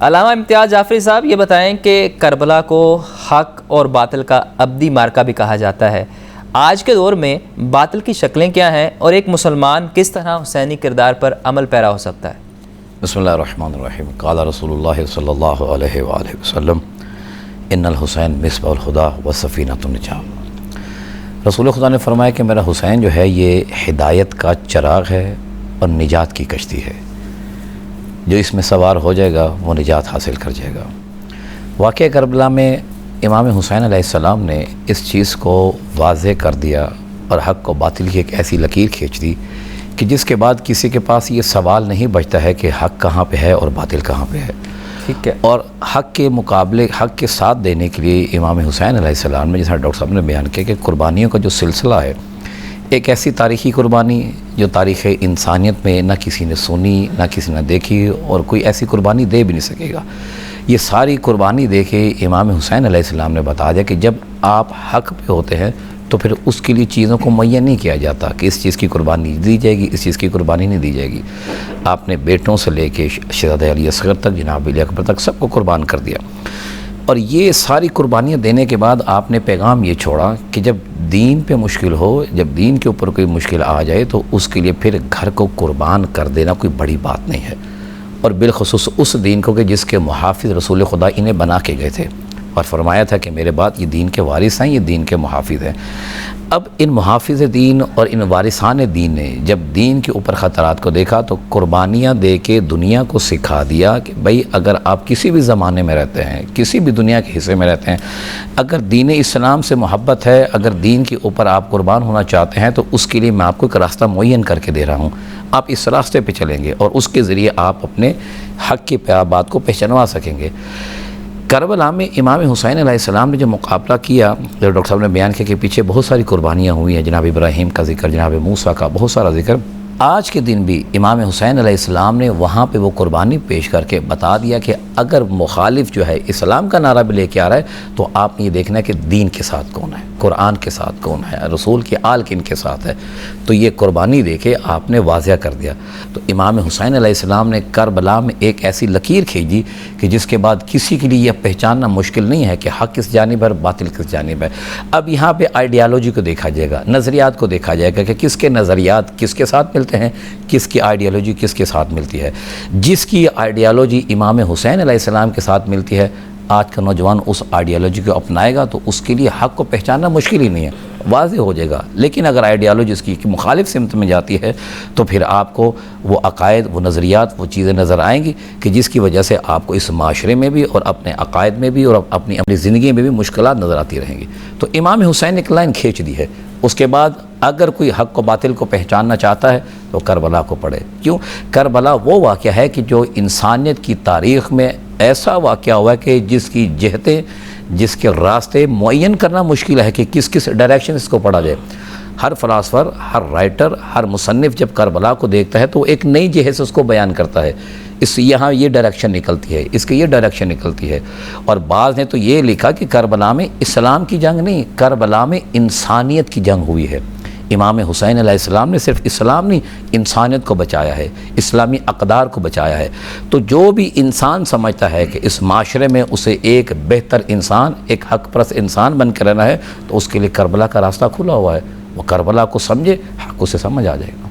علامہ امتیاز جعفری صاحب، یہ بتائیں کہ کربلا کو حق اور باطل کا ابدی مارکہ بھی کہا جاتا ہے۔ آج کے دور میں باطل کی شکلیں کیا ہیں اور ایک مسلمان کس طرح حسینی کردار پر عمل پیرا ہو سکتا ہے؟ بسم اللہ الرحمن الرحیم۔ قال رسول اللہ صلی اللہ علیہ وآلہ وسلم ان الحسین مصباح الہدی و سفینۃ النجاۃ۔ رسول خدا نے فرمایا کہ میرا حسین جو ہے یہ ہدایت کا چراغ ہے اور نجات کی کشتی ہے، جو اس میں سوار ہو جائے گا وہ نجات حاصل کر جائے گا۔ واقعہ کربلا میں امام حسین علیہ السلام نے اس چیز کو واضح کر دیا اور حق کو باطل کی ایک ایسی لکیر کھینچ دی کہ جس کے بعد کسی کے پاس یہ سوال نہیں بچتا ہے کہ حق کہاں پہ ہے اور باطل کہاں پہ ہے۔ ٹھیک ہے۔ اور حق کے مقابلے، حق کے ساتھ دینے کے لیے امام حسین علیہ السلام نے، جیسا ڈاکٹر صاحب نے بیان کیا، کہ قربانیوں کا جو سلسلہ ہے، ایک ایسی تاریخی قربانی جو تاریخ انسانیت میں نہ کسی نے سنی، نہ کسی نے دیکھی، اور کوئی ایسی قربانی دے بھی نہیں سکے گا۔ یہ ساری قربانی دے کے امام حسین علیہ السلام نے بتا دیا کہ جب آپ حق پہ ہوتے ہیں تو پھر اس کے لیے چیزوں کو معین نہیں کیا جاتا کہ اس چیز کی قربانی دی جائے گی، اس چیز کی قربانی نہیں دی جائے گی۔ آپ نے بیٹوں سے لے کے شہزادہ علی اصغر تک، جناب علی اکبر تک سب کو قربان کر دیا۔ اور یہ ساری قربانیاں دینے کے بعد آپ نے پیغام یہ چھوڑا کہ جب دین پہ مشکل ہو، جب دین کے اوپر کوئی مشکل آ جائے تو اس کے لیے پھر گھر کو قربان کر دینا کوئی بڑی بات نہیں ہے، اور بالخصوص اس دین کو کہ جس کے محافظ رسول خدا انہیں بنا کے گئے تھے، اور فرمایا تھا کہ میرے بعد یہ دین کے وارث ہیں، یہ دین کے محافظ ہیں۔ اب ان محافظ دین اور ان وارثان دین نے جب دین کے اوپر خطرات کو دیکھا تو قربانیاں دے کے دنیا کو سکھا دیا کہ بھئی اگر آپ کسی بھی زمانے میں رہتے ہیں، کسی بھی دنیا کے حصے میں رہتے ہیں، اگر دین اسلام سے محبت ہے، اگر دین کے اوپر آپ قربان ہونا چاہتے ہیں تو اس کے لیے میں آپ کو ایک راستہ معین کر کے دے رہا ہوں، آپ اس راستے پہ چلیں گے اور اس کے ذریعے آپ اپنے حق کی بات کو پہچانوا سکیں گے۔ کربلا میں امام حسین علیہ السلام نے جو مقابلہ کیا، جو ڈاکٹر صاحب نے بیان کیا کہ پیچھے بہت ساری قربانیاں ہوئی ہیں، جناب ابراہیم کا ذکر، جناب موسیٰ کا بہت سارا ذکر۔ آج کے دن بھی امام حسین علیہ السلام نے وہاں پہ وہ قربانی پیش کر کے بتا دیا کہ اگر مخالف جو ہے اسلام کا نعرہ بھی لے کے آ رہا ہے تو آپ نے یہ دیکھنا ہے کہ دین کے ساتھ کون ہے، قرآن کے ساتھ کون ہے، رسول کی آل کن کے ساتھ ہے۔ تو یہ قربانی دے کے آپ نے واضح کر دیا۔ تو امام حسین علیہ السلام نے کربلا میں ایک ایسی لکیر کھینچی کہ جس کے بعد کسی کے لیے یہ پہچاننا مشکل نہیں ہے کہ حق کس جانب ہے، باطل کس جانب ہے۔ اب یہاں پہ آئیڈیالوجی کو دیکھا جائے گا، نظریات کو دیکھا جائے گا کہ کس کے نظریات کس کے ساتھ ملتے ہیں، کس کی آئیڈیالوجی کس کے ساتھ ملتی ہے۔ جس کی آئیڈیالوجی امام حسین علیہ السلام کے ساتھ ملتی ہے، آج کا نوجوان اس آئیڈیالوجی کو اپنائے گا تو اس کے لیے حق کو پہچاننا مشکل ہی نہیں ہے، واضح ہو جائے گا۔ لیکن اگر آئیڈیالوجی اس کی مخالف سمت میں جاتی ہے تو پھر آپ کو وہ عقائد، وہ نظریات، وہ چیزیں نظر آئیں گی کہ جس کی وجہ سے آپ کو اس معاشرے میں بھی اور اپنے عقائد میں بھی اور اپنی زندگی میں بھی مشکلات نظر آتی رہیں گی۔ تو امام حسین نے ایک لائن کھینچ دی ہے۔ اس کے بعد اگر کوئی حق و باطل کو پہچاننا چاہتا ہے تو کربلا کو پڑھے۔ کیوں؟ کربلا وہ واقعہ ہے کہ جو انسانیت کی تاریخ میں ایسا واقعہ ہوا ہے کہ جس کی جہتیں، جس کے راستے معین کرنا مشکل ہے کہ کس کس ڈائریکشن اس کو پڑھا جائے۔ ہر فلاسفر، ہر رائٹر، ہر مصنف جب کربلا کو دیکھتا ہے تو وہ ایک نئی جہت سے اس کو بیان کرتا ہے، اس یہاں یہ ڈائریکشن نکلتی ہے، اس کی یہ ڈائریکشن نکلتی ہے۔ اور بعض نے تو یہ لکھا کہ کربلا میں اسلام کی جنگ نہیں، کربلا میں انسانیت کی جنگ ہوئی ہے۔ امام حسین علیہ السلام نے صرف اسلام نہیں، انسانیت کو بچایا ہے، اسلامی اقدار کو بچایا ہے۔ تو جو بھی انسان سمجھتا ہے کہ اس معاشرے میں اسے ایک بہتر انسان، ایک حق پرست انسان بن کے رہنا ہے تو اس کے لیے کربلا کا راستہ کھلا ہوا ہے۔ وہ کربلا کو سمجھے، حق اسے سمجھ آ جائے گا۔